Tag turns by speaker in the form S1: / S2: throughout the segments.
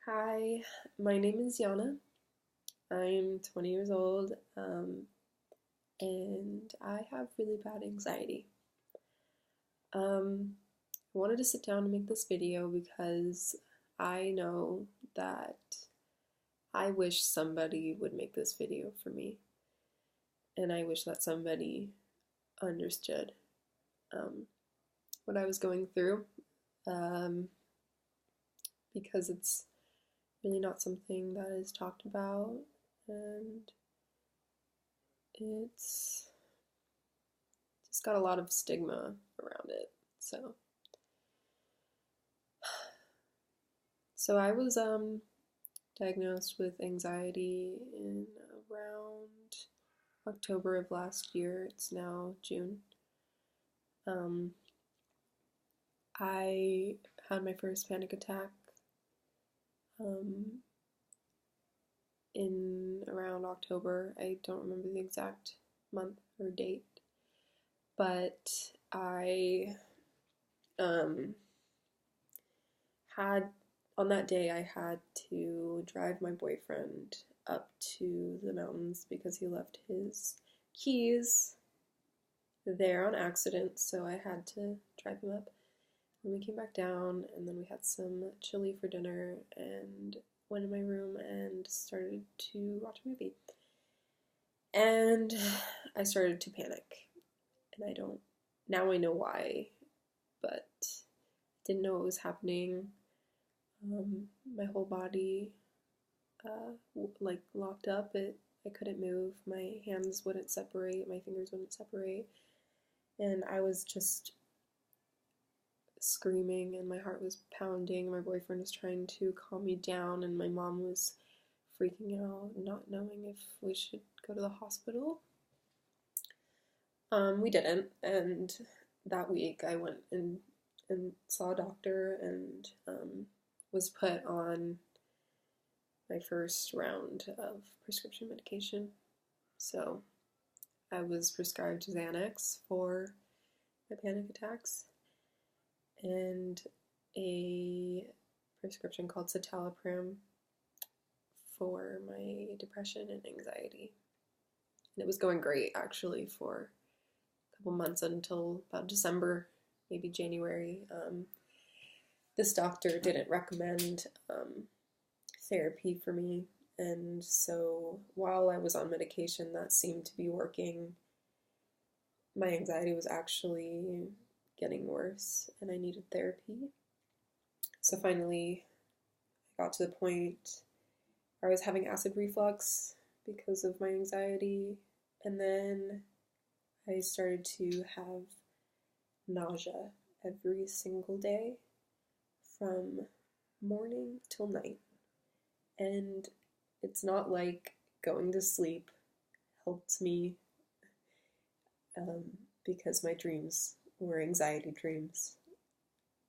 S1: Hi, my name is Yana. I'm 20 years old, and I have really bad anxiety. Um, I wanted to sit down and make this video because I know that I wish somebody would make this video for me, and I wish that somebody understood um, what I was going through, um, because it's really not something that is talked about, and it's just got a lot of stigma around it. So I was diagnosed with anxiety in around October of last year. It's now June. Um, I had my first panic attack um, in around October. I don't remember the exact month or date, but I um, had on that day I had to drive my boyfriend up to the mountains because he left his keys there on accident, so I had to drive him up. And we came back down, and then we had some chili for dinner and went in my room and started to watch a movie. And I started to panic, and now I know why, but didn't know what was happening. My whole body like locked up. I couldn't move. My hands wouldn't separate. My fingers wouldn't separate, and I was just screaming, and my heart was pounding. My boyfriend was trying to calm me down, and my mom was freaking out, not knowing if we should go to the hospital. We didn't, and that week I went and saw a doctor and was put on my first round of prescription medication. So I was prescribed Xanax for my panic attacks and a prescription called citalopram for my depression and anxiety. And it was going great actually for a couple months until about December, maybe January. This doctor didn't recommend therapy for me, and so while I was on medication that seemed to be working, my anxiety was actually getting worse and I needed therapy. So finally, I got to the point where I was having acid reflux because of my anxiety, and then I started to have nausea every single day from morning till night. And it's not like going to sleep helped me um, because my dreams were anxiety dreams,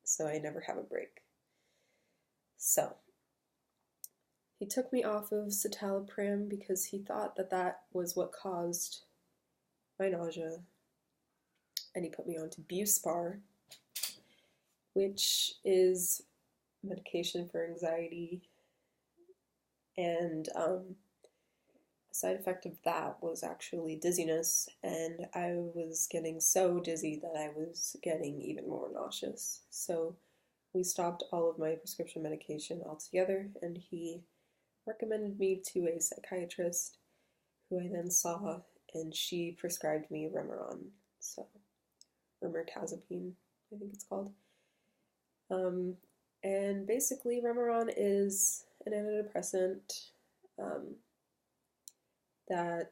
S1: so I never have a break. So he took me off of citalopram because he thought that that was what caused my nausea, and he put me onto Buspar, which is medication for anxiety, and a side effect of that was actually dizziness, and I was getting so dizzy that I was getting even more nauseous. So we stopped all of my prescription medication altogether, and he recommended me to a psychiatrist who I then saw, and she prescribed me Remeron, so Remertazepine, I think it's called. And basically, Remeron is an antidepressant that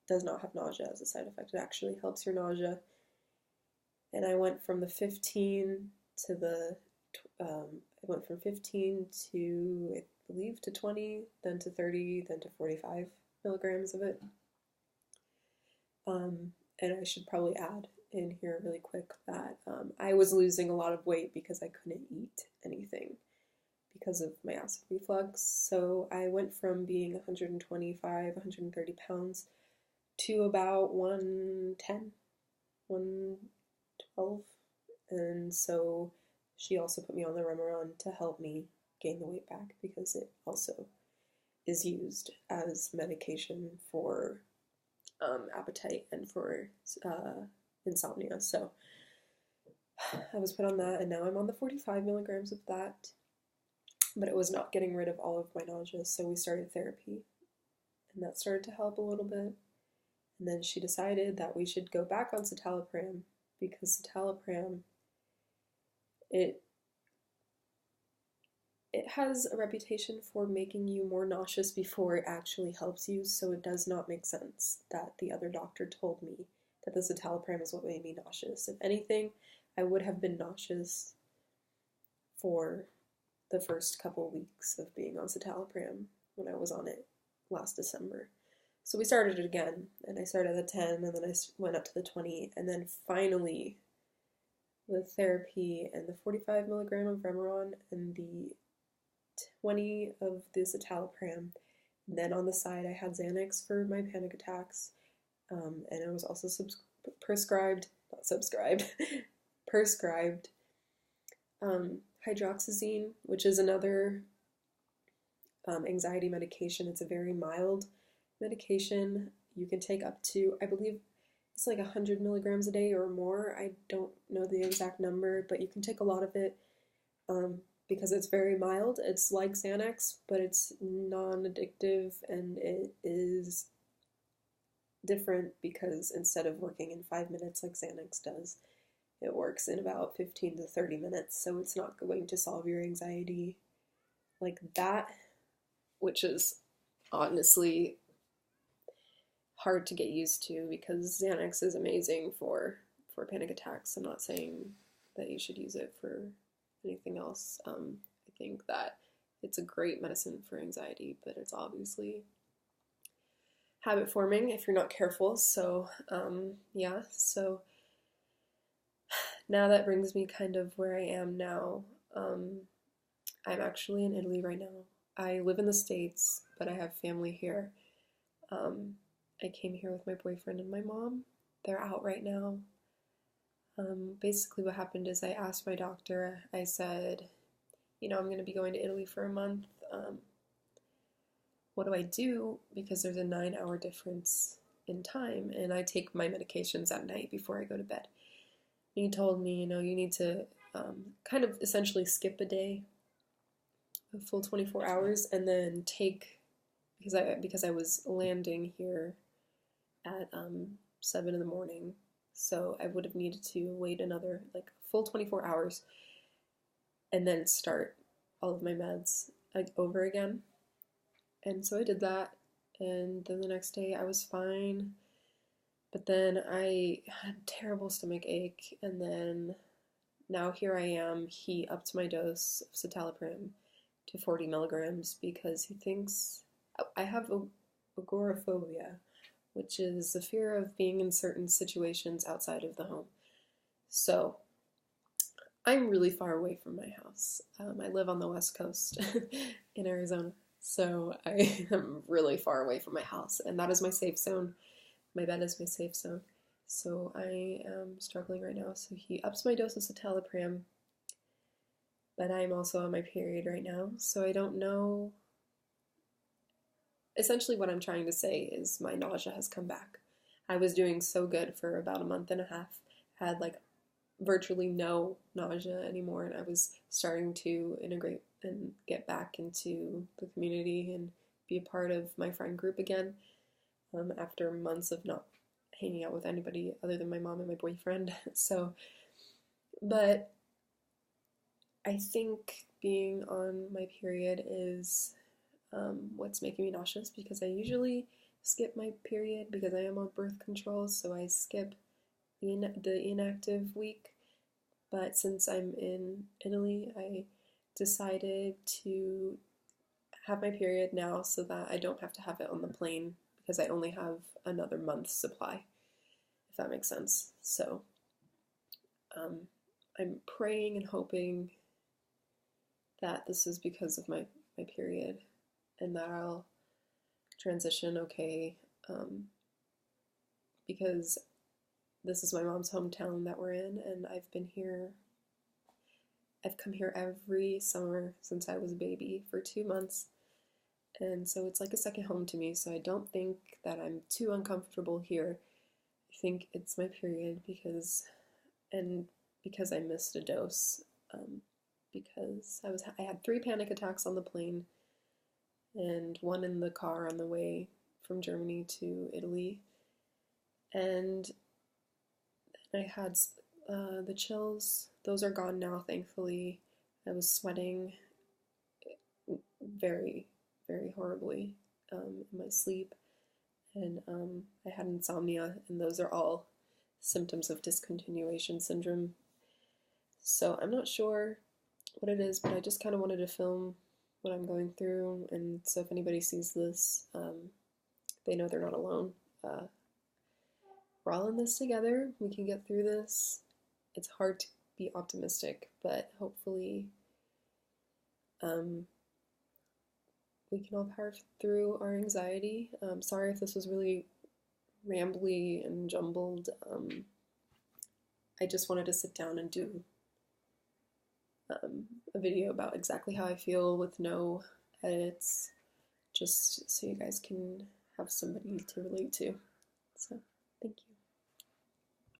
S1: does not have nausea as a side effect. It actually helps your nausea. And I went from the 15 to the, I went from 15 to, I believe, to 20, then to 30, then to 45 milligrams of it. And I should probably add in here really quick that I was losing a lot of weight because I couldn't eat anything because of my acid reflux. So I went from being 125, 130 pounds to about 110, 112. And so she also put me on the Remeron to help me gain the weight back, because it also is used as medication for appetite and for insomnia. So I was put on that, and now I'm on the 45 milligrams of that, but it was not getting rid of all of my nausea, so we started therapy, and that started to help a little bit. And then she decided that we should go back on citalopram, because citalopram, it has a reputation for making you more nauseous before it actually helps you, so it does not make sense that the other doctor told me that the citalopram is what made me nauseous. If anything, I would have been nauseous for the first couple weeks of being on citalopram when I was on it last December. So we started it again, and I started at the 10, and then I went up to the 20, and then finally, with therapy and the 45 milligram of Remeron and the 20 of the citalopram, and then on the side I had Xanax for my panic attacks, and I was also prescribed hydroxyzine, which is another anxiety medication. It's a very mild medication. You can take up to, I believe it's like 100 milligrams a day or more. I don't know the exact number, but you can take a lot of it because it's very mild. It's like Xanax, but it's non-addictive, and it is different because instead of working in 5 minutes like Xanax does, it works in about 15 to 30 minutes, so it's not going to solve your anxiety like that, which is honestly hard to get used to because Xanax is amazing for panic attacks. I'm not saying that you should use it for anything else. I think that it's a great medicine for anxiety, but it's obviously habit forming if you're not careful. So yeah, so now that brings me kind of where I am now. I'm actually in Italy right now. I live in the States, but I have family here. I came here with my boyfriend and my mom. They're out right now. Basically what happened is I asked my doctor, I said, you know, I'm going to be going to Italy for a month. What do I do? Because there's a 9-hour difference in time, and I take my medications at night before I go to bed. And he told me, you know, you need to kind of essentially skip a day, a full 24 hours, and then take, because I was landing here at 7 in the morning, so I would have needed to wait another like full 24 hours and then start all of my meds over again. And so I did that, and then the next day I was fine, but then I had terrible stomach ache, and then now here I am. He upped my dose of citalopram to 40 milligrams because he thinks I have agoraphobia, which is the fear of being in certain situations outside of the home. So I'm really far away from my house. I live on the West Coast in Arizona, so I am really far away from my house, and that is my safe zone. My bed is my safe zone. So I am struggling right now. So he ups my dose of citalopram, but I'm also on my period right now, so I don't know. Essentially what I'm trying to say is my nausea has come back. I was doing so good for about a month and a half, had like virtually no nausea anymore, and I was starting to integrate and get back into the community and be a part of my friend group again after months of not hanging out with anybody other than my mom and my boyfriend. So, but I think being on my period is what's making me nauseous, because I usually skip my period because I am on birth control, so I skip the inactive week. But since I'm in Italy, I decided to have my period now so that I don't have to have it on the plane, because I only have another month's supply, if that makes sense. So I'm praying and hoping that this is because of my period, and that I'll transition okay, because this is my mom's hometown that we're in, and I've been here I've come here every summer since I was a baby for 2 months, and so it's like a second home to me. So I don't think that I'm too uncomfortable here. I think it's my period because I missed a dose, um, because I had 3 panic attacks on the plane and one in the car on the way from Germany to Italy, and I had the chills. Those are gone now, thankfully. I was sweating very, very horribly in my sleep, and I had insomnia, and those are all symptoms of discontinuation syndrome. So I'm not sure what it is, but I just kind of wanted to film what I'm going through, and so if anybody sees this, they know they're not alone. Uh, we're all in this together. We can get through this. It's hard to be optimistic, but hopefully um, we can all power through our anxiety. Sorry if this was really rambly and jumbled. I just wanted to sit down and do a video about exactly how I feel with no edits, just so you guys can have somebody to relate to. So, thank you.